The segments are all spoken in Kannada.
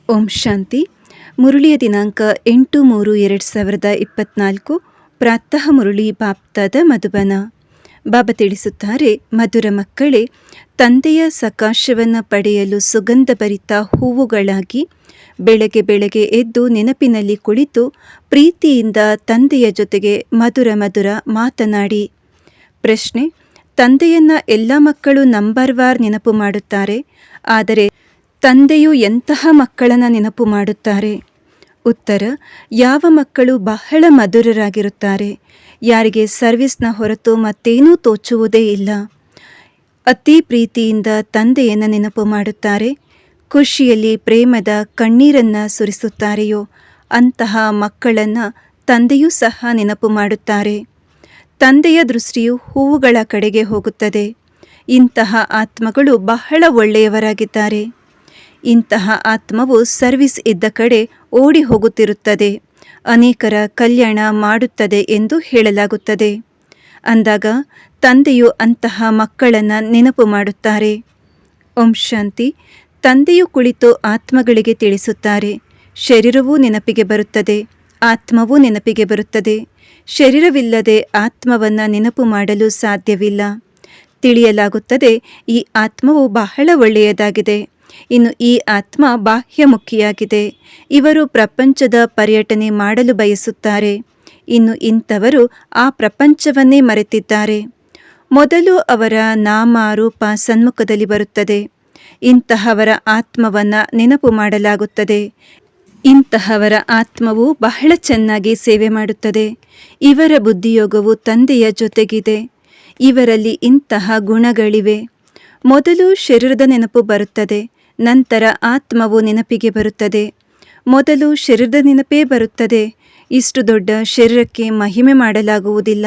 ಓಂ ಶಾಂತಿ. ಮುರುಳಿಯ ದಿನಾಂಕ 8/3/2024. ಪ್ರಾತಃ ಮುರುಳಿ ಬಾಪ್ತಾದ ಮಧುಬನ. ಬಾಬಾ ತಿಳಿಸುತ್ತಾರೆ, ಮಧುರ ಮಕ್ಕಳೇ, ತಂದೆಯ ಸಕಾಶವನ್ನು ಪಡೆಯಲು ಸುಗಂಧಭರಿತ ಹೂವುಗಳಾಗಿ ಬೆಳಗ್ಗೆ ಬೆಳಗ್ಗೆ ಎದ್ದು ನೆನಪಿನಲ್ಲಿ ಕುಳಿತು ಪ್ರೀತಿಯಿಂದ ತಂದೆಯ ಜೊತೆಗೆ ಮಧುರ ಮಧುರ ಮಾತನಾಡಿ. ಪ್ರಶ್ನೆ: ತಂದೆಯನ್ನ ಎಲ್ಲ ಮಕ್ಕಳು ನಂಬರ್ ವಾರ್ ನೆನಪು ಮಾಡುತ್ತಾರೆ, ಆದರೆ ತಂದೆಯು ಎಂತಹ ಮಕ್ಕಳನ್ನು ನೆನಪು ಮಾಡುತ್ತಾರೆ? ಉತ್ತರ: ಯಾವ ಮಕ್ಕಳು ಬಹಳ ಮಧುರರಾಗಿರುತ್ತಾರೆ, ಯಾರಿಗೆ ಸರ್ವಿಸ್ನ ಹೊರತು ಮತ್ತೇನೂ ತೋಚುವುದೇ ಇಲ್ಲ, ಅತಿ ಪ್ರೀತಿಯಿಂದ ತಂದೆಯನ್ನು ನೆನಪು ಮಾಡುತ್ತಾರೆ, ಖುಷಿಯಲ್ಲಿ ಪ್ರೇಮದ ಕಣ್ಣೀರನ್ನು ಸುರಿಸುತ್ತಾರೆಯೋ ಅಂತಹ ಮಕ್ಕಳನ್ನು ತಂದೆಯೂ ಸಹ ನೆನಪು ಮಾಡುತ್ತಾರೆ. ತಂದೆಯ ದೃಷ್ಟಿಯು ಹೂವುಗಳ ಕಡೆಗೆ ಹೋಗುತ್ತದೆ. ಇಂತಹ ಆತ್ಮಗಳು ಬಹಳ ಒಳ್ಳೆಯವರಾಗಿದ್ದಾರೆ. ಇಂತಹ ಆತ್ಮವು ಸರ್ವಿಸ್ ಇದ್ದ ಕಡೆ ಓಡಿ ಹೋಗುತ್ತಿರುತ್ತದೆ, ಅನೇಕರ ಕಲ್ಯಾಣ ಮಾಡುತ್ತದೆ ಎಂದು ಹೇಳಲಾಗುತ್ತದೆ. ಅಂದಾಗ ತಂದೆಯು ಅಂತಹ ಮಕ್ಕಳನ್ನು ನೆನಪು ಮಾಡುತ್ತಾರೆ. ಓಂ ಶಾಂತಿ. ತಂದೆಯು ಕುಳಿತು ಆತ್ಮಗಳಿಗೆ ತಿಳಿಸುತ್ತಾರೆ, ಶರೀರವೂ ನೆನಪಿಗೆ ಬರುತ್ತದೆ, ಆತ್ಮವೂ ನೆನಪಿಗೆ ಬರುತ್ತದೆ. ಶರೀರವಿಲ್ಲದೆ ಆತ್ಮವನ್ನು ನೆನಪು ಮಾಡಲು ಸಾಧ್ಯವಿಲ್ಲ. ತಿಳಿಯಲಾಗುತ್ತದೆ, ಈ ಆತ್ಮವು ಬಹಳ ಒಳ್ಳೆಯದಾಗಿದೆ, ಇನ್ನು ಈ ಆತ್ಮ ಬಾಹ್ಯಮುಖಿಯಾಗಿದೆ. ಇವರು ಪ್ರಪಂಚದ ಪರ್ಯಟನೆ ಮಾಡಲು ಬಯಸುತ್ತಾರೆ. ಇನ್ನು ಇಂಥವರು ಆ ಪ್ರಪಂಚವನ್ನೇ ಮರೆತಿದ್ದಾರೆ. ಮೊದಲು ಅವರ ನಾಮ ರೂಪ ಸನ್ಮುಖದಲ್ಲಿ ಬರುತ್ತದೆ. ಇಂತಹವರ ಆತ್ಮವನ್ನು ನೆನಪು ಮಾಡಲಾಗುತ್ತದೆ. ಇಂತಹವರ ಆತ್ಮವು ಬಹಳ ಚೆನ್ನಾಗಿ ಸೇವೆ ಮಾಡುತ್ತದೆ. ಇವರ ಬುದ್ಧಿಯೋಗವು ತಂದೆಯ ಜೊತೆಗಿದೆ. ಇವರಲ್ಲಿ ಇಂತಹ ಗುಣಗಳಿವೆ. ಮೊದಲು ಶರೀರದ ನೆನಪು ಬರುತ್ತದೆ, ನಂತರ ಆತ್ಮವು ನೆನಪಿಗೆ ಬರುತ್ತದೆ. ಮೊದಲು ಶರೀರದ ನೆನಪೇ ಬರುತ್ತದೆ. ಇಷ್ಟು ದೊಡ್ಡ ಶರೀರಕ್ಕೆ ಮಹಿಮೆ ಮಾಡಲಾಗುವುದಿಲ್ಲ,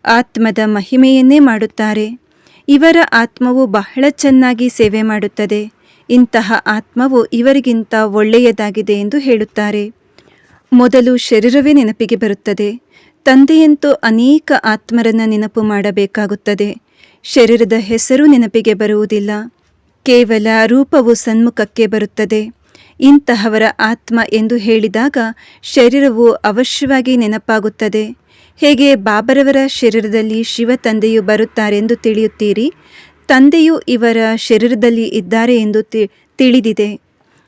ಆತ್ಮದ ಮಹಿಮೆಯನ್ನೇ ಮಾಡುತ್ತಾರೆ. ಇವರ ಆತ್ಮವು ಬಹಳ ಚೆನ್ನಾಗಿ ಸೇವೆ ಮಾಡುತ್ತದೆ. ಇಂತಹ ಆತ್ಮವು ಇವರಿಗಿಂತ ಒಳ್ಳೆಯದಾಗಿದೆ ಎಂದು ಹೇಳುತ್ತಾರೆ. ಮೊದಲು ಶರೀರವೇ ನೆನಪಿಗೆ ಬರುತ್ತದೆ. ತಂದೆಯಂತೂ ಅನೇಕ ಆತ್ಮರನ್ನು ನೆನಪು ಮಾಡಬೇಕಾಗುತ್ತದೆ. ಶರೀರದ ಹೆಸರು ನೆನಪಿಗೆ ಬರುವುದಿಲ್ಲ, ಕೇವಲ ರೂಪವು ಸನ್ಮುಖಕ್ಕೆ ಬರುತ್ತದೆ. ಇಂತಹವರ ಆತ್ಮ ಎಂದು ಹೇಳಿದಾಗ ಶರೀರವು ಅವಶ್ಯವಾಗಿ ನೆನಪಾಗುತ್ತದೆ. ಹೇಗೆ ಬಾಬರವರ ಶರೀರದಲ್ಲಿ ಶಿವ ತಂದೆಯು ಬರುತ್ತಾರೆಂದು ತಿಳಿಯುತ್ತೀರಿ, ತಂದೆಯು ಇವರ ಶರೀರದಲ್ಲಿ ಇದ್ದಾರೆ ಎಂದು ತಿಳಿದಿದೆ.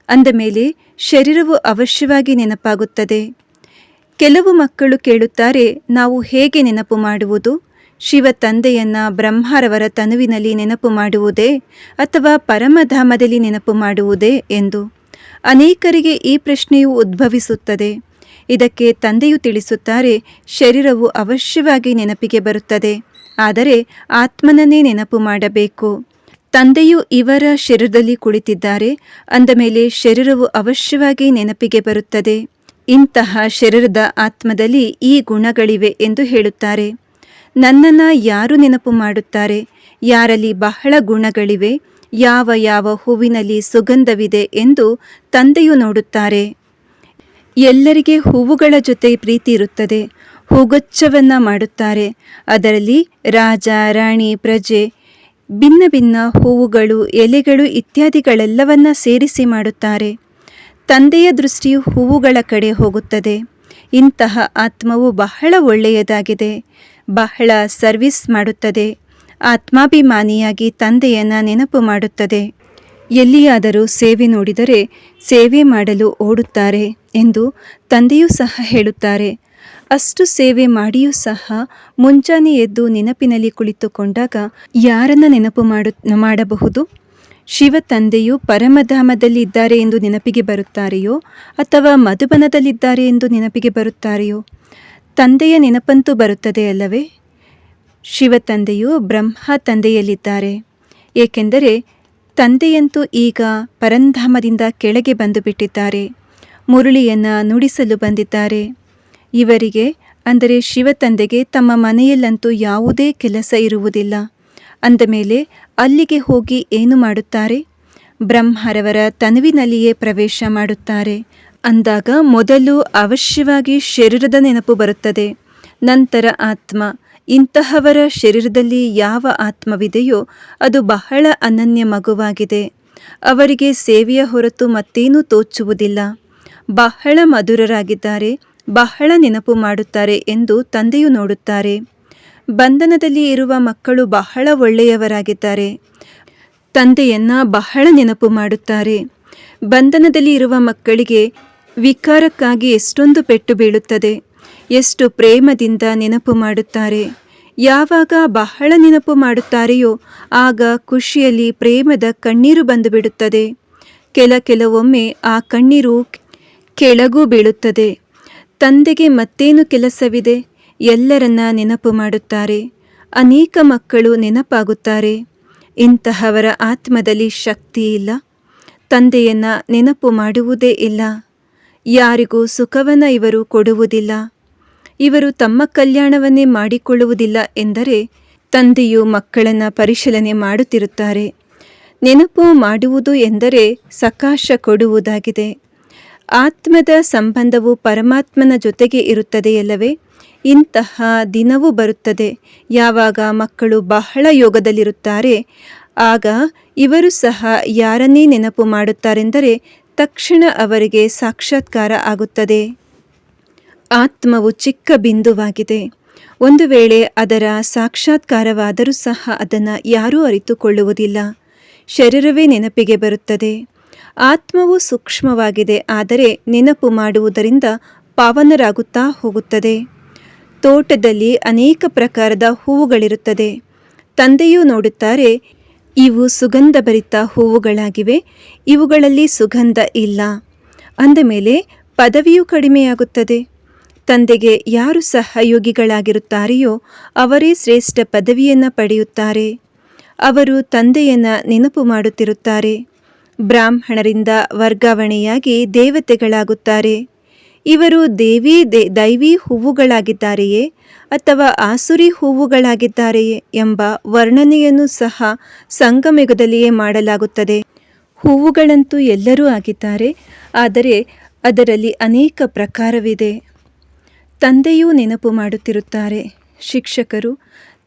ಅಂದ ಮೇಲೆ ಶರೀರವು ಅವಶ್ಯವಾಗಿ ನೆನಪಾಗುತ್ತದೆ. ಕೆಲವು ಮಕ್ಕಳು ಕೇಳುತ್ತಾರೆ, ನಾವು ಹೇಗೆ ನೆನಪು ಮಾಡುವುದು? ಶಿವ ತಂದೆಯನ್ನ ಬ್ರಹ್ಮರವರ ತನುವಿನಲ್ಲಿ ನೆನಪು ಮಾಡುವುದೇ ಅಥವಾ ಪರಮಧಾಮದಲ್ಲಿ ನೆನಪು ಮಾಡುವುದೇ ಎಂದು. ಅನೇಕರಿಗೆ ಈ ಪ್ರಶ್ನೆಯು ಉದ್ಭವಿಸುತ್ತದೆ. ಇದಕ್ಕೆ ತಂದೆಯು ತಿಳಿಸುತ್ತಾರೆ, ಶರೀರವು ಅವಶ್ಯವಾಗಿ ನೆನಪಿಗೆ ಬರುತ್ತದೆ, ಆದರೆ ಆತ್ಮನನ್ನೇ ನೆನಪು ಮಾಡಬೇಕು. ತಂದೆಯು ಇವರ ಶರೀರದಲ್ಲಿ ಕುಳಿತಿದ್ದಾರೆ, ಅಂದ ಮೇಲೆ ಶರೀರವು ಅವಶ್ಯವಾಗಿ ನೆನಪಿಗೆ ಬರುತ್ತದೆ. ಇಂತಹ ಶರೀರದ ಆತ್ಮದಲ್ಲಿ ಈ ಗುಣಗಳಿವೆ ಎಂದು ಹೇಳುತ್ತಾರೆ. ನನ್ನನ್ನು ಯಾರು ನೆನಪು ಮಾಡುತ್ತಾರೆ? ಯಾರಲ್ಲಿ ಬಹಳ ಗುಣಗಳಿವೆ, ಯಾವ ಯಾವ ಹೂವಿನಲ್ಲಿ ಸುಗಂಧವಿದೆ ಎಂದು ತಂದೆಯು ನೋಡುತ್ತಾರೆ. ಎಲ್ಲರಿಗೆ ಹೂವುಗಳ ಜೊತೆ ಪ್ರೀತಿ ಇರುತ್ತದೆ. ಹೂಗುಚ್ಛವನ್ನು ಮಾಡುತ್ತಾರೆ. ಅದರಲ್ಲಿ ರಾಜ, ರಾಣಿ, ಪ್ರಜೆ, ಭಿನ್ನ ಭಿನ್ನ ಹೂವುಗಳು, ಎಲೆಗಳು ಇತ್ಯಾದಿಗಳೆಲ್ಲವನ್ನ ಸೇರಿಸಿ ಮಾಡುತ್ತಾರೆ. ತಂದೆಯ ದೃಷ್ಟಿಯು ಹೂವುಗಳ ಕಡೆ ಹೋಗುತ್ತದೆ. ಇಂತಹ ಆತ್ಮವು ಬಹಳ ಒಳ್ಳೆಯದಾಗಿದೆ, ಬಹಳ ಸರ್ವಿಸ್ ಮಾಡುತ್ತದೆ, ಆತ್ಮಾಭಿಮಾನಿಯಾಗಿ ತಂದೆಯನ್ನು ನೆನಪು ಮಾಡುತ್ತದೆ. ಎಲ್ಲಿಯಾದರೂ ಸೇವೆ ನೋಡಿದರೆ ಸೇವೆ ಮಾಡಲು ಓಡುತ್ತಾರೆ ಎಂದು ತಂದೆಯೂ ಸಹ ಹೇಳುತ್ತಾರೆ. ಅಷ್ಟು ಸೇವೆ ಮಾಡಿಯೂ ಸಹ ಮುಂಜಾನೆ ಎದ್ದು ನೆನಪಿನಲ್ಲಿ ಕುಳಿತುಕೊಂಡಾಗ ಯಾರನ್ನು ನೆನಪು ಮಾಡಬಹುದು? ಶಿವ ತಂದೆಯು ಪರಮಧಾಮದಲ್ಲಿದ್ದಾರೆ ಎಂದು ನೆನಪಿಗೆ ಬರುತ್ತಾರೆಯೋ ಅಥವಾ ಮಧುಬನದಲ್ಲಿದ್ದಾರೆ ಎಂದು ನೆನಪಿಗೆ ಬರುತ್ತಾರೆಯೋ? ತಂದೆಯ ನೆನಪಂತೂ ಬರುತ್ತದೆ ಅಲ್ಲವೇ? ಶಿವ ತಂದೆಯು ಬ್ರಹ್ಮ ತಂದೆಯಲ್ಲಿದ್ದಾರೆ. ಏಕೆಂದರೆ ತಂದೆಯಂತೂ ಈಗ ಪರಂಧಾಮದಿಂದ ಕೆಳಗೆ ಬಂದು ಬಿಟ್ಟಿದ್ದಾರೆ, ಮುರುಳಿಯನ್ನು ನುಡಿಸಲು ಬಂದಿದ್ದಾರೆ. ಇವರಿಗೆ ಅಂದರೆ ಶಿವ ತಂದೆಗೆ ತಮ್ಮ ಮನೆಯಲ್ಲಂತೂ ಯಾವುದೇ ಕೆಲಸ ಇರುವುದಿಲ್ಲ. ಅಂದ ಮೇಲೆ ಅಲ್ಲಿಗೆ ಹೋಗಿ ಏನು ಮಾಡುತ್ತಾರೆ? ಬ್ರಹ್ಮರವರ ತನುವಿನಲ್ಲಿಯೇ ಪ್ರವೇಶ ಮಾಡುತ್ತಾರೆ. ಅಂದಾಗ ಮೊದಲು ಅವಶ್ಯವಾಗಿ ಶರೀರದ ನೆನಪು ಬರುತ್ತದೆ, ನಂತರ ಆತ್ಮ. ಇಂತಹವರ ಶರೀರದಲ್ಲಿ ಯಾವ ಆತ್ಮವಿದೆಯೋ ಅದು ಬಹಳ ಅನನ್ಯ ಮಗುವಾಗಿದೆ. ಅವರಿಗೆ ಸೇವೆಯ ಹೊರತು ಮತ್ತೇನೂ ತೋಚುವುದಿಲ್ಲ. ಬಹಳ ಮಧುರರಾಗಿದ್ದಾರೆ, ಬಹಳ ನೆನಪು ಮಾಡುತ್ತಾರೆ ಎಂದು ತಂದೆಯು ನೋಡುತ್ತಾರೆ. ಬಂಧನದಲ್ಲಿ ಇರುವ ಮಕ್ಕಳು ಬಹಳ ಒಳ್ಳೆಯವರಾಗಿದ್ದಾರೆ, ತಂದೆಯನ್ನ ಬಹಳ ನೆನಪು ಮಾಡುತ್ತಾರೆ. ಬಂಧನದಲ್ಲಿ ಇರುವ ಮಕ್ಕಳಿಗೆ ವಿಕಾರಕ್ಕಾಗಿ ಎಷ್ಟೊಂದು ಪೆಟ್ಟು ಬೀಳುತ್ತದೆ, ಎಷ್ಟು ಪ್ರೇಮದಿಂದ ನೆನಪು ಮಾಡುತ್ತಾರೆ. ಯಾವಾಗ ಬಹಳ ನೆನಪು ಮಾಡುತ್ತಾರೆಯೋ ಆಗ ಖುಷಿಯಲ್ಲಿ ಪ್ರೇಮದ ಕಣ್ಣೀರು ಬಂದು ಬಿಡುತ್ತದೆ. ಕೆಲವೊಮ್ಮೆ ಆ ಕಣ್ಣೀರು ಕೆಳಗೂ ಬೀಳುತ್ತದೆ. ತಂದೆಗೆ ಮತ್ತೇನು ಕೆಲಸವಿದೆ? ಎಲ್ಲರನ್ನ ನೆನಪು ಮಾಡುತ್ತಾರೆ. ಅನೇಕ ಮಕ್ಕಳು ನೆನಪಾಗುತ್ತಾರೆ. ಇಂತಹವರ ಆತ್ಮದಲ್ಲಿ ಶಕ್ತಿ ಇಲ್ಲ, ತಂದೆಯನ್ನ ನೆನಪು ಮಾಡುವುದೇ ಇಲ್ಲ. ಯಾರಿಗೂ ಸುಖವನ್ನು ಇವರು ಕೊಡುವುದಿಲ್ಲ. ಇವರು ತಮ್ಮ ಕಲ್ಯಾಣವನ್ನೇ ಮಾಡಿಕೊಳ್ಳುವುದಿಲ್ಲ ಎಂದರೆ ತಂದೆಯು ಮಕ್ಕಳನ್ನು ಪರಿಶೀಲನೆ ಮಾಡುತ್ತಿರುತ್ತಾರೆ. ನೆನಪು ಮಾಡುವುದು ಎಂದರೆ ಸಕಾಶ ಕೊಡುವುದಾಗಿದೆ. ಆತ್ಮದ ಸಂಬಂಧವು ಪರಮಾತ್ಮನ ಜೊತೆಗೆ ಇರುತ್ತದೆಯಲ್ಲವೇ? ಇಂತಹ ದಿನವೂ ಬರುತ್ತದೆ ಯಾವಾಗ ಮಕ್ಕಳು ಬಹಳ ಯೋಗದಲ್ಲಿರುತ್ತಾರೆ. ಆಗ ಇವರು ಸಹ ಯಾರನ್ನೇ ನೆನಪು ಮಾಡುತ್ತಾರೆಂದರೆ ತಕ್ಷಣ ಅವರಿಗೆ ಸಾಕ್ಷಾತ್ಕಾರ ಆಗುತ್ತದೆ. ಆತ್ಮವು ಚಿಕ್ಕ ಬಿಂದುವಾಗಿದೆ. ಒಂದು ವೇಳೆ ಅದರ ಸಾಕ್ಷಾತ್ಕಾರವಾದರೂ ಸಹ ಅದನ್ನು ಯಾರೂ ಅರಿತುಕೊಳ್ಳುವುದಿಲ್ಲ. ಶರೀರವೇ ನೆನಪಿಗೆ ಬರುತ್ತದೆ. ಆತ್ಮವು ಸೂಕ್ಷ್ಮವಾಗಿದೆ, ಆದರೆ ನೆನಪು ಮಾಡುವುದರಿಂದ ಪಾವನರಾಗುತ್ತಾ ಹೋಗುತ್ತದೆ. ತೋಟದಲ್ಲಿ ಅನೇಕ ಪ್ರಕಾರದ ಹೂವುಗಳಿರುತ್ತದೆ. ತಂದೆಯೂ ನೋಡುತ್ತಾರೆ, ಇವು ಸುಗಂಧಭರಿತ ಹೂವುಗಳಾಗಿವೆ, ಇವುಗಳಲ್ಲಿ ಸುಗಂಧ ಇಲ್ಲ. ಅಂದ ಮೇಲೆ ಪದವಿಯೂ ಕಡಿಮೆಯಾಗುತ್ತದೆ. ತಂದೆಗೆ ಯಾರು ಸಹಯೋಗಿಗಳಾಗಿರುತ್ತಾರೆಯೋ ಅವರೇ ಶ್ರೇಷ್ಠ ಪದವಿಯನ್ನು ಪಡೆಯುತ್ತಾರೆ. ಅವರು ತಂದೆಯನ್ನ ನೆನಪು ಮಾಡುತ್ತಿರುತ್ತಾರೆ. ಬ್ರಾಹ್ಮಣರಿಂದ ವರ್ಗಾವಣೆಯಾಗಿ ದೇವತೆಗಳಾಗುತ್ತಾರೆ. ಇವರು ದೈವಿ ಹೂವುಗಳಾಗಿದ್ದಾರೆಯೇ ಅಥವಾ ಆಸುರಿ ಹೂವುಗಳಾಗಿದ್ದಾರೆಯೇ ಎಂಬ ವರ್ಣನೆಯನ್ನು ಸಹ ಸಂಗಮಯುಗದಲ್ಲಿಯೇ ಮಾಡಲಾಗುತ್ತದೆ. ಹೂವುಗಳಂತೂ ಎಲ್ಲರೂ ಆಗಿದ್ದಾರೆ, ಆದರೆ ಅದರಲ್ಲಿ ಅನೇಕ ಪ್ರಕಾರವಿದೆ. ತಂದೆಯೂ ನೆನಪು ಮಾಡುತ್ತಿರುತ್ತಾರೆ. ಶಿಕ್ಷಕರು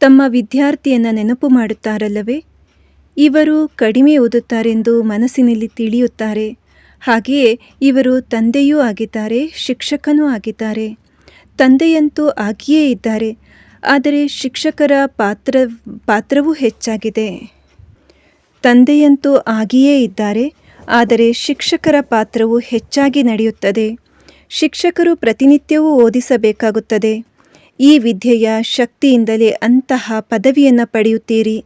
ತಮ್ಮ ವಿದ್ಯಾರ್ಥಿಯನ್ನು ನೆನಪು ಮಾಡುತ್ತಾರಲ್ಲವೇ? ಇವರು ಕಡಿಮೆ ಓದುತ್ತಾರೆಂದು ಮನಸ್ಸಿನಲ್ಲಿ ತಿಳಿಯುತ್ತಾರೆ. ಹಾಗೆಯೇ ಇವರು ತಂದೆಯೂ ಆಗಿದ್ದಾರೆ, ಶಿಕ್ಷಕನೂ ಆಗಿದ್ದಾರೆ. ತಂದೆಯಂತೂ ಆಗಿಯೇ ಇದ್ದಾರೆ, ಆದರೆ ಶಿಕ್ಷಕರ ಪಾತ್ರವೂ ಹೆಚ್ಚಾಗಿದೆ. ತಂದೆಯಂತೂ ಆಗಿಯೇ ಇದ್ದಾರೆ, ಆದರೆ ಶಿಕ್ಷಕರ ಪಾತ್ರವು ಹೆಚ್ಚಾಗಿ ನಡೆಯುತ್ತದೆ. ಶಿಕ್ಷಕರು ಪ್ರತಿನಿತ್ಯವೂ ಓದಿಸಬೇಕಾಗುತ್ತದೆ. ಈ ವಿದ್ಯೆಯ ಶಕ್ತಿಯಿಂದಲೇ ಅಂತಹ ಪದವಿಯನ್ನು ಪಡೆಯುತ್ತೀರಿ.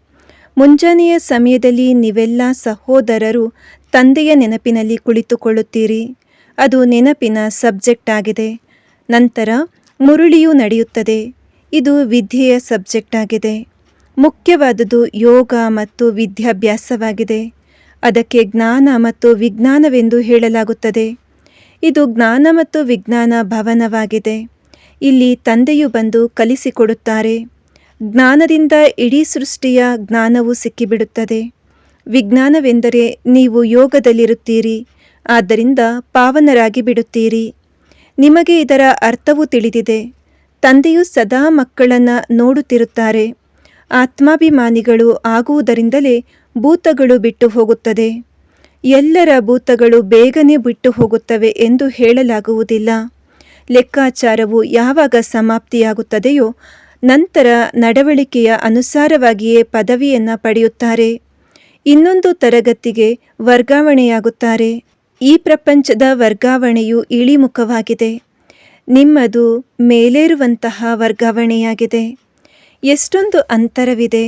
ಮುಂಜಾನೆಯ ಸಮಯದಲ್ಲಿ ನೀವೆಲ್ಲ ಸಹೋದರರು ತಂದೆಯ ನೆನಪಿನಲ್ಲಿ ಕುಳಿತುಕೊಳ್ಳುತ್ತೀರಿ. ಅದು ನೆನಪಿನ ಸಬ್ಜೆಕ್ಟ್ ಆಗಿದೆ. ನಂತರ ಮುರುಳಿಯೂ ನಡೆಯುತ್ತದೆ. ಇದು ವಿದ್ಯೆಯ ಸಬ್ಜೆಕ್ಟ್ ಆಗಿದೆ. ಮುಖ್ಯವಾದುದು ಯೋಗ ಮತ್ತು ವಿದ್ಯಾಭ್ಯಾಸವಾಗಿದೆ. ಅದಕ್ಕೆ ಜ್ಞಾನ ಮತ್ತು ವಿಜ್ಞಾನವೆಂದು ಹೇಳಲಾಗುತ್ತದೆ. ಇದು ಜ್ಞಾನ ಮತ್ತು ವಿಜ್ಞಾನ ಭವನವಾಗಿದೆ. ಇಲ್ಲಿ ತಂದೆಯು ಬಂದು ಕಲಿಸಿಕೊಡುತ್ತಾರೆ. ಜ್ಞಾನದಿಂದ ಇಡೀ ಸೃಷ್ಟಿಯ ಜ್ಞಾನವು ಸಿಕ್ಕಿಬಿಡುತ್ತದೆ. ವಿಜ್ಞಾನವೆಂದರೆ ನೀವು ಯೋಗದಲ್ಲಿರುತ್ತೀರಿ, ಆದ್ದರಿಂದ ಪಾವನರಾಗಿ ಬಿಡುತ್ತೀರಿ. ನಿಮಗೆ ಇದರ ಅರ್ಥವೂ ತಿಳಿದಿದೆ. ತಂದೆಯು ಸದಾ ಮಕ್ಕಳನ್ನು ನೋಡುತ್ತಿರುತ್ತಾರೆ. ಆತ್ಮಾಭಿಮಾನಿಗಳು ಆಗುವುದರಿಂದಲೇ ಭೂತಗಳು ಬಿಟ್ಟು ಹೋಗುತ್ತದೆ. ಎಲ್ಲರ ಭೂತಗಳು ಬೇಗನೆ ಬಿಟ್ಟು ಹೋಗುತ್ತವೆ ಎಂದು ಹೇಳಲಾಗುವುದಿಲ್ಲ. ಲೆಕ್ಕಾಚಾರವು ಯಾವಾಗ ಸಮಾಪ್ತಿಯಾಗುತ್ತದೆಯೋ ನಂತರ ನಡವಳಿಕೆಯ ಅನುಸಾರವಾಗಿಯೇ ಪದವಿಯನ್ನು ಪಡೆಯುತ್ತಾರೆ. ಇನ್ನೊಂದು ತರಗತಿಗೆ ವರ್ಗಾವಣೆಯಾಗುತ್ತಾರೆ. ಈ ಪ್ರಪಂಚದ ವರ್ಗಾವಣೆಯು ಇಳಿಮುಖವಾಗಿದೆ. ನಿಮ್ಮದು ಮೇಲೇರುವಂತಹ ವರ್ಗಾವಣೆಯಾಗಿದೆ. ಎಷ್ಟೊಂದು ಅಂತರವಿದೆ.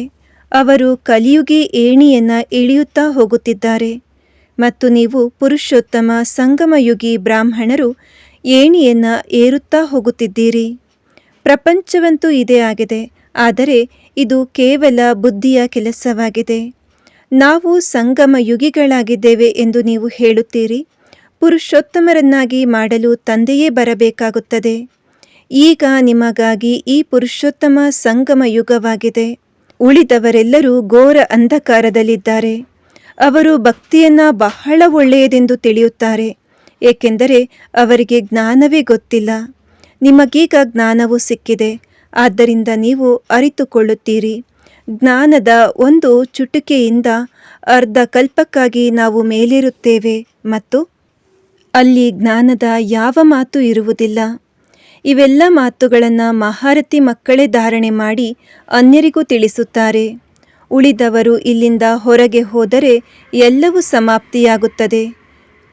ಅವರು ಕಲಿಯುಗಿ ಏಣಿಯನ್ನು ಇಳಿಯುತ್ತಾ ಹೋಗುತ್ತಿದ್ದಾರೆ ಮತ್ತು ನೀವು ಪುರುಷೋತ್ತಮ ಸಂಗಮಯುಗಿ ಬ್ರಾಹ್ಮಣರು ಏಣಿಯನ್ನು ಏರುತ್ತಾ ಹೋಗುತ್ತಿದ್ದೀರಿ. ಪ್ರಪಂಚವಂತೂ ಇದೇ ಆಗಿದೆ, ಆದರೆ ಇದು ಕೇವಲ ಬುದ್ಧಿಯ ಕೆಲಸವಾಗಿದೆ. ನಾವು ಸಂಗಮ ಯುಗಿಗಳಾಗಿದ್ದೇವೆ ಎಂದು ನೀವು ಹೇಳುತ್ತೀರಿ. ಪುರುಷೋತ್ತಮರನ್ನಾಗಿ ಮಾಡಲು ತಂದೆಯೇ ಬರಬೇಕಾಗುತ್ತದೆ. ಈಗ ನಿಮಗಾಗಿ ಈ ಪುರುಷೋತ್ತಮ ಸಂಗಮ ಯುಗವಾಗಿದೆ. ಉಳಿದವರೆಲ್ಲರೂ ಘೋರ ಅಂಧಕಾರದಲ್ಲಿದ್ದಾರೆ. ಅವರು ಭಕ್ತಿಯನ್ನು ಬಹಳ ಒಳ್ಳೆಯದೆಂದು ತಿಳಿಯುತ್ತಾರೆ, ಏಕೆಂದರೆ ಅವರಿಗೆ ಜ್ಞಾನವೇ ಗೊತ್ತಿಲ್ಲ. ನಿಮಗೀಗ ಜ್ಞಾನವು ಸಿಕ್ಕಿದೆ, ಆದ್ದರಿಂದ ನೀವು ಅರಿತುಕೊಳ್ಳುತ್ತೀರಿ. ಜ್ಞಾನದ ಒಂದು ಚುಟುಕೆಯಿಂದ ಅರ್ಧ ಕಲ್ಪಕ್ಕಾಗಿ ನಾವು ಮೇಲೇರುತ್ತೇವೆ ಮತ್ತು ಅಲ್ಲಿ ಜ್ಞಾನದ ಯಾವ ಮಾತು ಇರುವುದಿಲ್ಲ. ಇವೆಲ್ಲ ಮಾತುಗಳನ್ನು ಮಹಾರಥಿ ಮಕ್ಕಳೇ ಧಾರಣೆ ಮಾಡಿ ಅನ್ಯರಿಗೂ ತಿಳಿಸುತ್ತಾರೆ. ಉಳಿದವರು ಇಲ್ಲಿಂದ ಹೊರಗೆ ಹೋದರೆ ಎಲ್ಲವೂ ಸಮಾಪ್ತಿಯಾಗುತ್ತದೆ.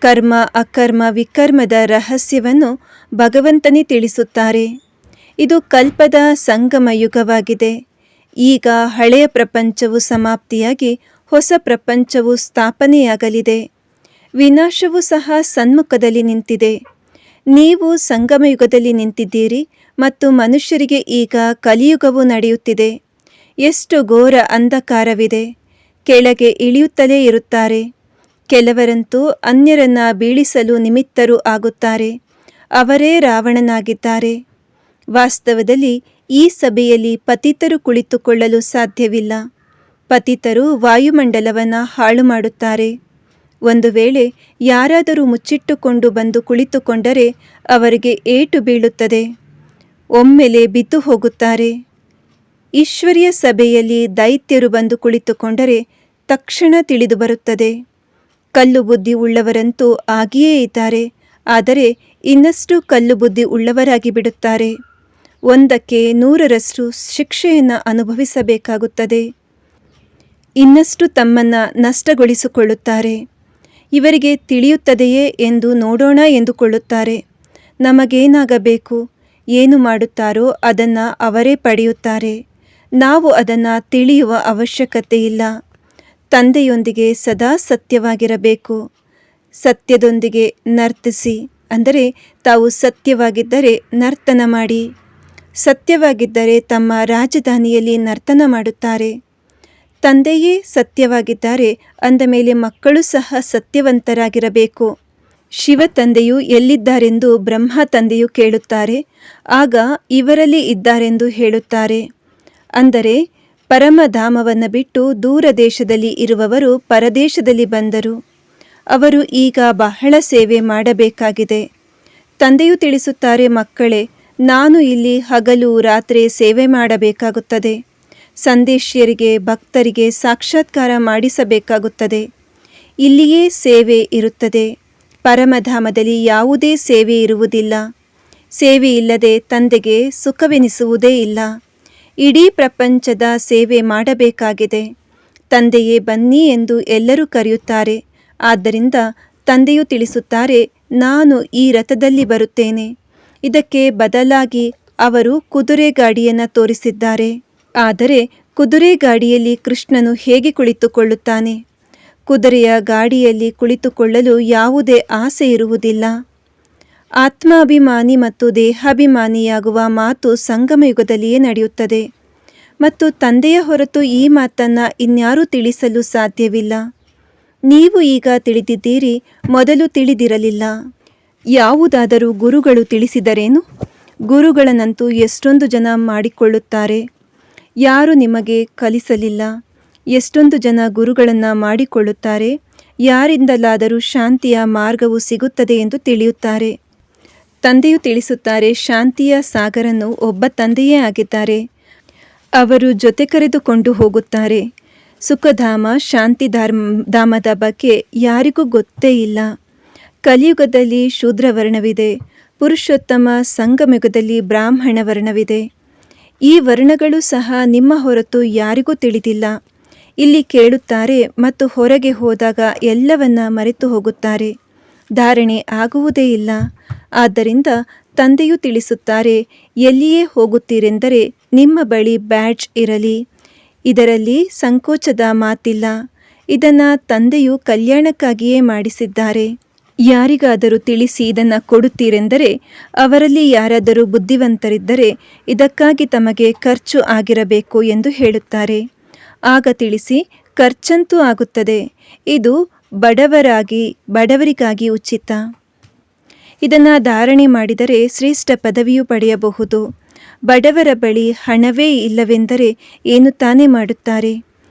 ಕರ್ಮ ಅಕರ್ಮ ವಿಕರ್ಮದ ರಹಸ್ಯವನ್ನು ಭಗವಂತನೇ ತಿಳಿಸುತ್ತಾರೆ. ಇದು ಕಲ್ಪದ ಸಂಗಮ ಯುಗವಾಗಿದೆ. ಈಗ ಹಳೆಯ ಪ್ರಪಂಚವು ಸಮಾಪ್ತಿಯಾಗಿ ಹೊಸ ಪ್ರಪಂಚವು ಸ್ಥಾಪನೆಯಾಗಲಿದೆ. ವಿನಾಶವೂ ಸಹ ಸನ್ಮುಖದಲ್ಲಿ ನಿಂತಿದೆ. ನೀವು ಸಂಗಮ ಯುಗದಲ್ಲಿ ನಿಂತಿದ್ದೀರಿ ಮತ್ತು ಮನುಷ್ಯರಿಗೆ ಈಗ ಕಲಿಯುಗವು ನಡೆಯುತ್ತಿದೆ. ಎಷ್ಟು ಘೋರ ಅಂಧಕಾರವಿದೆ. ಕೆಳಗೆ ಇಳಿಯುತ್ತಲೇ ಇರುತ್ತಾರೆ. ಕೆಲವರಂತೂ ಅನ್ಯರನ್ನ ಬೀಳಿಸಲು ನಿಮಿತ್ತರು ಆಗುತ್ತಾರೆ. ಅವರೇ ರಾವಣನಾಗಿದ್ದಾರೆ. ವಾಸ್ತವದಲ್ಲಿ ಈ ಸಭೆಯಲ್ಲಿ ಪತಿತರು ಕುಳಿತುಕೊಳ್ಳಲು ಸಾಧ್ಯವಿಲ್ಲ. ಪತಿತರು ವಾಯುಮಂಡಲವನ್ನು ಹಾಳು ಮಾಡುತ್ತಾರೆ. ಒಂದು ವೇಳೆ ಯಾರಾದರೂ ಮುಚ್ಚಿಟ್ಟುಕೊಂಡು ಬಂದು ಕುಳಿತುಕೊಂಡರೆ ಅವರಿಗೆ ಏಟು ಬೀಳುತ್ತದೆ. ಒಮ್ಮೆಲೆ ಬಿದ್ದು ಹೋಗುತ್ತಾರೆ. ಈಶ್ವರಿಯ ಸಭೆಯಲ್ಲಿ ದೈತ್ಯರು ಬಂದು ಕುಳಿತುಕೊಂಡರೆ ತಕ್ಷಣ ತಿಳಿದು ಬರುತ್ತದೆ. ಕಲ್ಲು ಬುದ್ಧಿ ಉಳ್ಳವರಂತೂ ಆಗಿಯೇ ಇದ್ದಾರೆ. ಆದರೆ ಇನ್ನಷ್ಟು ಕಲ್ಲು ಬುದ್ಧಿ ಉಳ್ಳವರಾಗಿ ಬಿಡುತ್ತಾರೆ. 100ಕ್ಕೆ 100ರಷ್ಟು ಶಿಕ್ಷೆಯನ್ನು ಅನುಭವಿಸಬೇಕಾಗುತ್ತದೆ. ಇನ್ನಷ್ಟು ತಮ್ಮನ್ನು ನಷ್ಟಗೊಳಿಸಿಕೊಳ್ಳುತ್ತಾರೆ. ಇವರಿಗೆ ತಿಳಿಯುತ್ತದೆಯೇ ಎಂದು ನೋಡೋಣ ಎಂದುಕೊಳ್ಳುತ್ತಾರೆ. ನಮಗೇನಾಗಬೇಕು, ಏನು ಮಾಡುತ್ತಾರೋ ಅದನ್ನು ಅವರೇ ಪಡೆಯುತ್ತಾರೆ. ನಾವು ಅದನ್ನು ತಿಳಿಯುವ ಅವಶ್ಯಕತೆಯಿಲ್ಲ. ತಂದೆಯೊಂದಿಗೆ ಸದಾ ಸತ್ಯವಾಗಿರಬೇಕು. ಸತ್ಯದೊಂದಿಗೆ ನರ್ತಿಸಿ, ಅಂದರೆ ತಾವು ಸತ್ಯವಾಗಿದ್ದರೆ ನರ್ತನ ಮಾಡಿ. ಸತ್ಯವಾಗಿದ್ದರೆ ತಮ್ಮ ರಾಜಧಾನಿಯಲ್ಲಿ ನರ್ತನ ಮಾಡುತ್ತಾರೆ. ತಂದೆಯೇ ಸತ್ಯವಾಗಿದ್ದಾರೆ ಅಂದ ಮೇಲೆ ಮಕ್ಕಳು ಸಹ ಸತ್ಯವಂತರಾಗಿರಬೇಕು. ಶಿವ ತಂದೆಯು ಎಲ್ಲಿದ್ದಾರೆಂದು ಬ್ರಹ್ಮ ತಂದೆಯು ಕೇಳುತ್ತಾರೆ. ಆಗ ಇವರಲ್ಲಿ ಇದ್ದಾರೆಂದು ಹೇಳುತ್ತಾರೆ. ಅಂದರೆ ಪರಮಧಾಮವನ್ನು ಬಿಟ್ಟು ದೂರ ದೇಶದಲ್ಲಿ ಇರುವವರು ಪರದೇಶದಲ್ಲಿ ಬಂದರು. ಅವರು ಈಗ ಬಹಳ ಸೇವೆ ಮಾಡಬೇಕಾಗಿದೆ. ತಂದೆಯು ತಿಳಿಸುತ್ತಾರೆ, ಮಕ್ಕಳೇ, ನಾನು ಇಲ್ಲಿ ಹಗಲು ರಾತ್ರಿ ಸೇವೆ ಮಾಡಬೇಕಾಗುತ್ತದೆ. ಸಂದೇಶಿಯರಿಗೆ ಭಕ್ತರಿಗೆ ಸಾಕ್ಷಾತ್ಕಾರ ಮಾಡಿಸಬೇಕಾಗುತ್ತದೆ. ಇಲ್ಲಿಯೇ ಸೇವೆ ಇರುತ್ತದೆ. ಪರಮಧಾಮದಲ್ಲಿ ಯಾವುದೇ ಸೇವೆ ಇರುವುದಿಲ್ಲ. ಸೇವೆ ಇಲ್ಲದೆ ತಂದೆಗೆ ಸುಖವೆನಿಸುವುದೇ ಇಲ್ಲ. ಇಡೀ ಪ್ರಪಂಚದ ಸೇವೆ ಮಾಡಬೇಕಾಗಿದೆ. ತಂದೆಯೇ ಬನ್ನಿ ಎಂದು ಎಲ್ಲರೂ ಕರೆಯುತ್ತಾರೆ. ಆದ್ದರಿಂದ ತಂದೆಯು ತಿಳಿಸುತ್ತಾರೆ, ನಾನು ಈ ರಥದಲ್ಲಿ ಬರುತ್ತೇನೆ. ಇದಕ್ಕೆ ಬದಲಾಗಿ ಅವರು ಕುದುರೆ ಗಾಡಿಯನ್ನು ತೋರಿಸಿದ್ದಾರೆ. ಆದರೆ ಕುದುರೆ ಗಾಡಿಯಲ್ಲಿ ಕೃಷ್ಣನು ಹೇಗೆ ಕುಳಿತುಕೊಳ್ಳುತ್ತಾನೆ? ಕುದುರೆಯ ಗಾಡಿಯಲ್ಲಿ ಕುಳಿತುಕೊಳ್ಳಲು ಯಾವುದೇ ಆಸೆ ಇರುವುದಿಲ್ಲ. ಆತ್ಮಾಭಿಮಾನಿ ಮತ್ತು ದೇಹಾಭಿಮಾನಿಯಾಗುವ ಮಾತು ಸಂಗಮಯುಗದಲ್ಲಿಯೇ ನಡೆಯುತ್ತದೆ ಮತ್ತು ತಂದೆಯ ಹೊರತು ಈ ಮಾತನ್ನು ಇನ್ಯಾರೂ ತಿಳಿಸಲು ಸಾಧ್ಯವಿಲ್ಲ. ನೀವು ಈಗ ತಿಳಿದಿದ್ದೀರಿ, ಮೊದಲು ತಿಳಿದಿರಲಿಲ್ಲ. ಯಾವುದಾದರೂ ಗುರುಗಳು ತಿಳಿಸಿದರೇನು? ಗುರುಗಳನ್ನಂತೂ ಎಷ್ಟೊಂದು ಜನ ಮಾಡಿಕೊಳ್ಳುತ್ತಾರೆ. ಯಾರು ನಿಮಗೆ ಕಲಿಸಲಿಲ್ಲ. ಎಷ್ಟೊಂದು ಜನ ಗುರುಗಳನ್ನು ಮಾಡಿಕೊಳ್ಳುತ್ತಾರೆ. ಯಾರಿಂದಲಾದರೂ ಶಾಂತಿಯ ಮಾರ್ಗವು ಸಿಗುತ್ತದೆ ಎಂದು ತಿಳಿಯುತ್ತಾರೆ. ತಂದೆಯು ತಿಳಿಸುತ್ತಾರೆ, ಶಾಂತಿಯ ಸಾಗರನು ಒಬ್ಬ ತಂದೆಯೇ ಆಗಿದ್ದಾರೆ. ಅವರು ಜೊತೆ ಕರೆದುಕೊಂಡು ಹೋಗುತ್ತಾರೆ. ಸುಖಧಾಮ ಶಾಂತಿಧಾಮದ ಬಗ್ಗೆ ಯಾರಿಗೂ ಗೊತ್ತೇ ಇಲ್ಲ. ಕಲಿಯುಗದಲ್ಲಿ ಶೂದ್ರ ವರ್ಣವಿದೆ. ಪುರುಷೋತ್ತಮ ಸಂಗಮಯುಗದಲ್ಲಿ ಬ್ರಾಹ್ಮಣ ವರ್ಣವಿದೆ. ಈ ವರ್ಣಗಳು ಸಹ ನಿಮ್ಮ ಹೊರತು ಯಾರಿಗೂ ತಿಳಿದಿಲ್ಲ. ಇಲ್ಲಿ ಕೇಳುತ್ತಾರೆ ಮತ್ತು ಹೊರಗೆ ಹೋದಾಗ ಎಲ್ಲವನ್ನ ಮರೆತು ಹೋಗುತ್ತಾರೆ. ಧಾರಣೆ ಆಗುವುದೇ ಇಲ್ಲ. ಆದ್ದರಿಂದ ತಂದೆಯು ತಿಳಿಸುತ್ತಾರೆ, ಎಲ್ಲಿಯೇ ಹೋಗುತ್ತೀರೆಂದರೆ ನಿಮ್ಮ ಬಳಿ ಬ್ಯಾಡ್ಜ್ ಇರಲಿ. ಇದರಲ್ಲಿ ಸಂಕೋಚದ ಮಾತಿಲ್ಲ. ಇದನ್ನು ತಂದೆಯು ಕಲ್ಯಾಣಕ್ಕಾಗಿಯೇ ಮಾಡಿಸಿದ್ದಾರೆ. ಯಾರಿಗಾದರೂ ತಿಳಿಸಿ ಇದನ್ನು ಕೊಡುತ್ತೀರೆಂದರೆ ಅವರಲ್ಲಿ ಯಾರಾದರೂ ಬುದ್ಧಿವಂತರಿದ್ದರೆ ಇದಕ್ಕಾಗಿ ತಮಗೆ ಖರ್ಚು ಆಗಿರಬೇಕು ಎಂದು ಹೇಳುತ್ತಾರೆ. ಆಗ ತಿಳಿಸಿ, ಖರ್ಚಂತೂ ಆಗುತ್ತದೆ. ಇದು ಬಡವರಿಗಾಗಿ ಉಚಿತ. ಇದನ್ನು ಧಾರಣೆ ಮಾಡಿದರೆ ಶ್ರೇಷ್ಠ ಪದವಿಯು ಪಡೆಯಬಹುದು. ಬಡವರ ಬಳಿ ಹಣವೇ ಇಲ್ಲವೆಂದರೆ ಏನು ತಾನೇ ಮಾಡುತ್ತಾರೆ?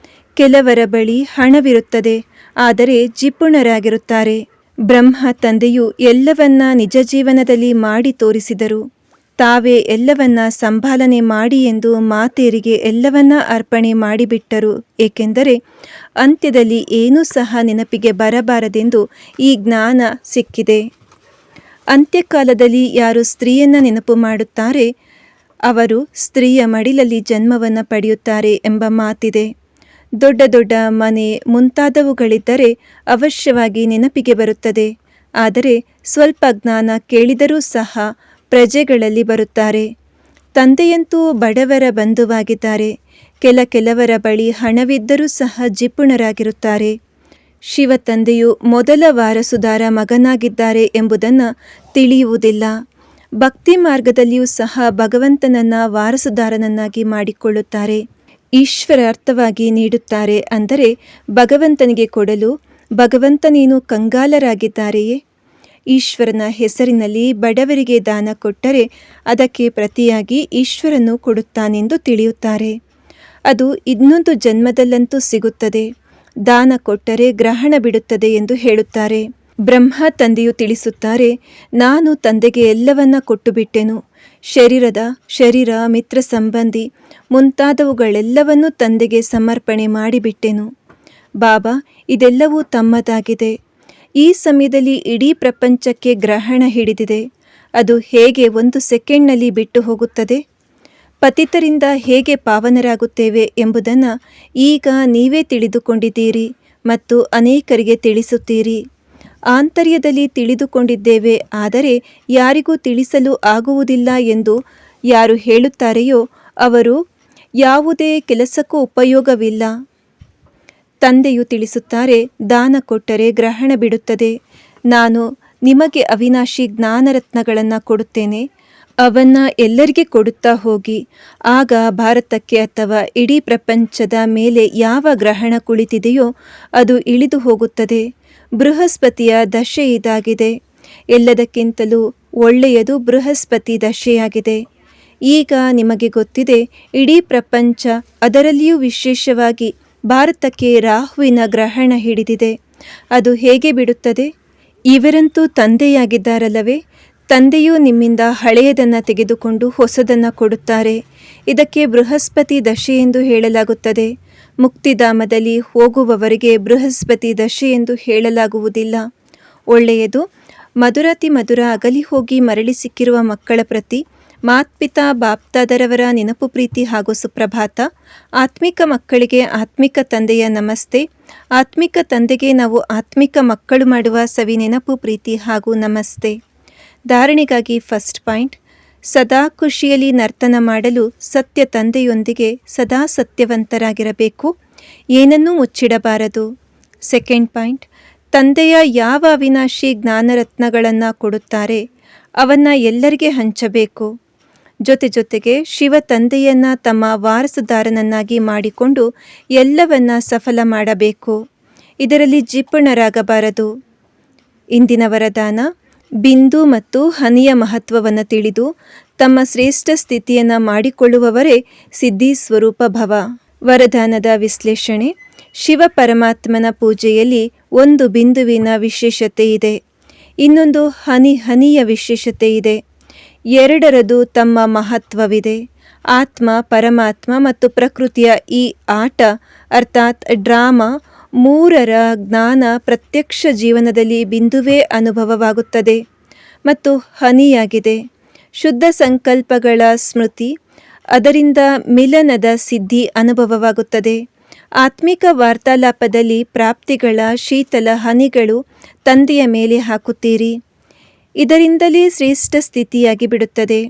ಕೆಲವರ ಬಳಿ ಹಣವಿರುತ್ತದೆ, ಆದರೆ ಜಿಪುಣರಾಗಿರುತ್ತಾರೆ. ಬ್ರಹ್ಮ ತಂದೆಯು ಎಲ್ಲವನ್ನ ನಿಜ ಜೀವನದಲ್ಲಿ ಮಾಡಿ ತೋರಿಸಿದರು. ತಾವೇ ಎಲ್ಲವನ್ನ ಸಂಭಾಲನೆ ಮಾಡಿ ಎಂದು ಮಾತೆಯರಿಗೆ ಎಲ್ಲವನ್ನ ಅರ್ಪಣೆ ಮಾಡಿಬಿಟ್ಟರು. ಏಕೆಂದರೆ ಅಂತ್ಯದಲ್ಲಿ ಏನೂ ಸಹ ನೆನಪಿಗೆ ಬರಬಾರದೆಂದು ಈ ಜ್ಞಾನ ಸಿಕ್ಕಿದೆ. ಅಂತ್ಯಕಾಲದಲ್ಲಿ ಯಾರು ಸ್ತ್ರೀಯನ್ನು ನೆನಪು ಮಾಡುತ್ತಾರೆ ಅವರು ಸ್ತ್ರೀಯ ಮಡಿಲಲ್ಲಿ ಜನ್ಮವನ್ನು ಪಡೆಯುತ್ತಾರೆ ಎಂಬ ಮಾತಿದೆ. ದೊಡ್ಡ ದೊಡ್ಡ ಮನೆ ಮುಂತಾದವುಗಳಿದ್ದರೆ ಅವಶ್ಯವಾಗಿ ನೆನಪಿಗೆ ಬರುತ್ತದೆ. ಆದರೆ ಸ್ವಲ್ಪ ಜ್ಞಾನ ಕೇಳಿದರೂ ಸಹ ಪ್ರಜೆಗಳಲ್ಲಿ ಬರುತ್ತಾರೆ. ತಂದೆಯಂತೂ ಬಡವರ ಬಂಧುವಾಗಿದ್ದಾರೆ. ಕೆಲವರ ಬಳಿ ಹಣವಿದ್ದರೂ ಸಹ ಜಿಪುಣರಾಗಿರುತ್ತಾರೆ. ಶಿವ ತಂದೆಯು ಮೊದಲ ವಾರಸುದಾರ ಮಗನಾಗಿದ್ದಾರೆ ಎಂಬುದನ್ನು ತಿಳಿಯುವುದಿಲ್ಲ. ಭಕ್ತಿ ಮಾರ್ಗದಲ್ಲಿಯೂ ಸಹ ಭಗವಂತನನ್ನ ವಾರಸುದಾರನನ್ನಾಗಿ ಮಾಡಿಕೊಳ್ಳುತ್ತಾರೆ. ಈಶ್ವರ ಅರ್ಥವಾಗಿ ನೀಡುತ್ತಾರೆ, ಅಂದರೆ ಭಗವಂತನಿಗೆ ಕೊಡಲು. ಭಗವಂತ ನೀನು ಕಂಗಾಲರಾಗಿದ್ದಾರೆಯೇ? ಈಶ್ವರನ ಹೆಸರಿನಲ್ಲಿ ಬಡವರಿಗೆ ದಾನ ಕೊಟ್ಟರೆ ಅದಕ್ಕೆ ಪ್ರತಿಯಾಗಿ ಈಶ್ವರನು ಕೊಡುತ್ತಾನೆಂದು ತಿಳಿಯುತ್ತಾರೆ. ಅದು ಇನ್ನೊಂದು ಜನ್ಮದಲ್ಲಂತೂ ಸಿಗುತ್ತದೆ. ದಾನ ಕೊಟ್ಟರೆ ಗ್ರಹಣ ಬಿಡುತ್ತದೆ ಎಂದು ಹೇಳುತ್ತಾರೆ. ಬ್ರಹ್ಮ ತಂದೆಯು ತಿಳಿಸುತ್ತಾರೆ, ನಾನು ತಂದೆಗೆ ಎಲ್ಲವನ್ನ ಕೊಟ್ಟು ಬಿಟ್ಟೆನು. ಶರೀರ, ಮಿತ್ರ ಸಂಬಂಧಿ ಮುಂತಾದವುಗಳೆಲ್ಲವನ್ನೂ ತಂದೆಗೆ ಸಮರ್ಪಣೆ ಮಾಡಿಬಿಟ್ಟೆನು. ಬಾಬಾ, ಇದೆಲ್ಲವೂ ತಮ್ಮದಾಗಿದೆ. ಈ ಸಮಯದಲ್ಲಿ ಇಡೀ ಪ್ರಪಂಚಕ್ಕೆ ಗ್ರಹಣ ಹಿಡಿದಿದೆ. ಅದು ಹೇಗೆ 1 ಸೆಕೆಂಡ್ನಲ್ಲಿ ಬಿಟ್ಟು ಹೋಗುತ್ತದೆ? ಪತಿತರಿಂದ ಹೇಗೆ ಪಾವನರಾಗುತ್ತೇವೆ ಎಂಬುದನ್ನು ಈಗ ನೀವೇ ತಿಳಿದುಕೊಂಡಿದ್ದೀರಿ ಮತ್ತು ಅನೇಕರಿಗೆ ತಿಳಿಸುತ್ತೀರಿ. ಆಂತರ್ಯದಲ್ಲಿ ತಿಳಿದುಕೊಂಡಿದ್ದೇವೆ, ಆದರೆ ಯಾರಿಗೂ ತಿಳಿಸಲು ಆಗುವುದಿಲ್ಲ ಎಂದು ಯಾರು ಹೇಳುತ್ತಾರೆಯೋ ಅವರು ಯಾವುದೇ ಕೆಲಸಕ್ಕೂ ಉಪಯೋಗವಿಲ್ಲ. ತಂದೆಯು ತಿಳಿಸುತ್ತಾರೆ, ದಾನ ಕೊಟ್ಟರೆ ಗ್ರಹಣ ಬಿಡುತ್ತದೆ. ನಾನು ನಿಮಗೆ ಅವಿನಾಶಿ ಜ್ಞಾನರತ್ನಗಳನ್ನು ಕೊಡುತ್ತೇನೆ. ಅವನ್ನ ಎಲ್ಲರಿಗೆ ಕೊಡುತ್ತಾ ಹೋಗಿ. ಆಗ ಭಾರತಕ್ಕೆ ಅಥವಾ ಇಡೀ ಪ್ರಪಂಚದ ಮೇಲೆ ಯಾವ ಗ್ರಹಣ ಕುಳಿತಿದೆಯೋ ಅದು ಇಳಿದು ಹೋಗುತ್ತದೆ. ಬೃಹಸ್ಪತಿಯ ದಶೆ ಇದಾಗಿದೆ. ಎಲ್ಲದಕ್ಕಿಂತಲೂ ಒಳ್ಳೆಯದು ಬೃಹಸ್ಪತಿ ದಶೆಯಾಗಿದೆ. ಈಗ ನಿಮಗೆ ಗೊತ್ತಿದೆ, ಇಡೀ ಪ್ರಪಂಚ, ಅದರಲ್ಲಿಯೂ ವಿಶೇಷವಾಗಿ ಭಾರತಕ್ಕೆ ರಾಹುವಿನ ಗ್ರಹಣ ಹಿಡಿದಿದೆ. ಅದು ಹೇಗೆ ಬಿಡುತ್ತದೆ? ಇವರಂತೂ ತಂದೆಯಾಗಿದ್ದಾರಲ್ಲವೇ? ತಂದೆಯು ನಿಮ್ಮಿಂದ ಹಳೆಯದನ್ನು ತೆಗೆದುಕೊಂಡು ಹೊಸದನ್ನು ಕೊಡುತ್ತಾರೆ. ಇದಕ್ಕೆ ಬೃಹಸ್ಪತಿ ದಶೆ ಎಂದು ಹೇಳಲಾಗುತ್ತದೆ. ಮುಕ್ತಿಧಾಮದಲ್ಲಿ ಹೋಗುವವರಿಗೆ ಬೃಹಸ್ಪತಿ ದಶೆ ಎಂದು ಹೇಳಲಾಗುವುದಿಲ್ಲ. ಒಳ್ಳೆಯದು. ಮಧುರಾತಿ ಮಧುರ ಅಗಲಿ ಹೋಗಿ ಮರಳಿ ಸಿಕ್ಕಿರುವ ಮಕ್ಕಳ ಪ್ರತಿ ಮಾತ್ಪಿತಾ ಬಾಪ್ತಾದರವರ ನೆನಪು, ಪ್ರೀತಿ ಹಾಗೂ ಸುಪ್ರಭಾತ. ಆತ್ಮಿಕ ಮಕ್ಕಳಿಗೆ ಆತ್ಮಿಕ ತಂದೆಯ ನಮಸ್ತೆ. ಆತ್ಮಿಕ ತಂದೆಗೆ ನಾವು ಆತ್ಮಿಕ ಮಕ್ಕಳು ಮಾಡುವ ಸವಿ ನೆನಪು, ಪ್ರೀತಿ ಹಾಗೂ ನಮಸ್ತೆ. ಧಾರಣೆಗಾಗಿ ಫಸ್ಟ್ ಪಾಯಿಂಟ್, ಸದಾ ಖುಷಿಯಲ್ಲಿ ನರ್ತನ ಮಾಡಲು ಸತ್ಯ ತಂದೆಯೊಂದಿಗೆ ಸದಾ ಸತ್ಯವಂತರಾಗಿರಬೇಕು. ಏನನ್ನೂ ಮುಚ್ಚಿಡಬಾರದು. ಸೆಕೆಂಡ್ ಪಾಯಿಂಟ್, ತಂದೆಯ ಯಾವ ಅವಿನಾಶಿ ಜ್ಞಾನರತ್ನಗಳನ್ನು ಕೊಡುತ್ತಾರೆ ಅವನ್ನ ಎಲ್ಲರಿಗೆ ಹಂಚಬೇಕು. ಜೊತೆಗೆ ಶಿವ ತಂದೆಯನ್ನ ತಮ್ಮ ವಾರಸುದಾರನನ್ನಾಗಿ ಮಾಡಿಕೊಂಡು ಎಲ್ಲವನ್ನ ಸಫಲ ಮಾಡಬೇಕು. ಇದರಲ್ಲಿ ಜಿಪುಣರಾಗಬಾರದು. ಇಂದಿನ ವರದಾನ, ಬಿಂದು ಮತ್ತು ಹನಿಯ ಮಹತ್ವವನ್ನು ತಿಳಿದು ತಮ್ಮ ಶ್ರೇಷ್ಠ ಸ್ಥಿತಿಯನ್ನು ಮಾಡಿಕೊಳ್ಳುವವರೇ ಸಿದ್ಧಿ ಸ್ವರೂಪ ಭವ. ವರದಾನದ ವಿಶ್ಲೇಷಣೆ. ಶಿವ ಪರಮಾತ್ಮನ ಪೂಜೆಯಲ್ಲಿ ಒಂದು ಬಿಂದುವಿನ ವಿಶೇಷತೆ ಇದೆ, ಇನ್ನೊಂದು ಹನಿಯ ವಿಶೇಷತೆ ಇದೆ. ಎರಡರದು ತಮ್ಮ ಮಹತ್ವವಿದೆ. ಆತ್ಮ, ಪರಮಾತ್ಮ ಮತ್ತು ಪ್ರಕೃತಿಯ ಈ ಆಟ ಅರ್ಥಾತ್ ಡ್ರಾಮಾ ಮೂರರ ಜ್ಞಾನ ಪ್ರತ್ಯಕ್ಷ ಜೀವನದಲ್ಲಿ ಬಿಂದುವೇ ಅನುಭವವಾಗುತ್ತದೆ ಮತ್ತು ಹನಿಯಾಗಿದೆ. ಶುದ್ಧ ಸಂಕಲ್ಪಗಳ ಸ್ಮೃತಿ, ಅದರಿಂದ ಮಿಲನದ ಸಿದ್ಧಿ ಅನುಭವವಾಗುತ್ತದೆ. ಆತ್ಮಿಕ ವಾರ್ತಾಲಾಪದಲ್ಲಿ ಪ್ರಾಪ್ತಿಗಳ ಶೀತಲ ಹನಿಗಳು ತಂದೆಯ ಮೇಲೆ ಹಾಕುತ್ತೀರಿ. ಇದರಿಂದಲೇ ಶ್ರೇಷ್ಠ ಸ್ಥಿತಿಯಾಗಿ ಬಿಡುತ್ತದೆ.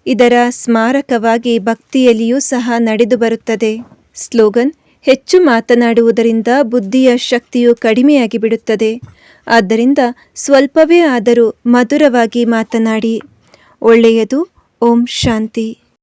ಇದರ ಸ್ಮಾರಕವಾಗಿ ಭಕ್ತಿಯಲ್ಲಿಯೂ ಸಹ ನಡೆದು ಬರುತ್ತದೆ. ಸ್ಲೋಗನ್: ಹೆಚ್ಚು ಮಾತನಾಡುವುದರಿಂದ ಬುದ್ಧಿಯ ಶಕ್ತಿಯು ಕಡಿಮೆಯಾಗಿ ಬಿಡುತ್ತದೆ. ಆದ್ದರಿಂದ ಸ್ವಲ್ಪವೇ ಆದರೂ ಮಧುರವಾಗಿ ಮಾತನಾಡಿ. ಒಳ್ಳೆಯದು. ಓಂ ಶಾಂತಿ.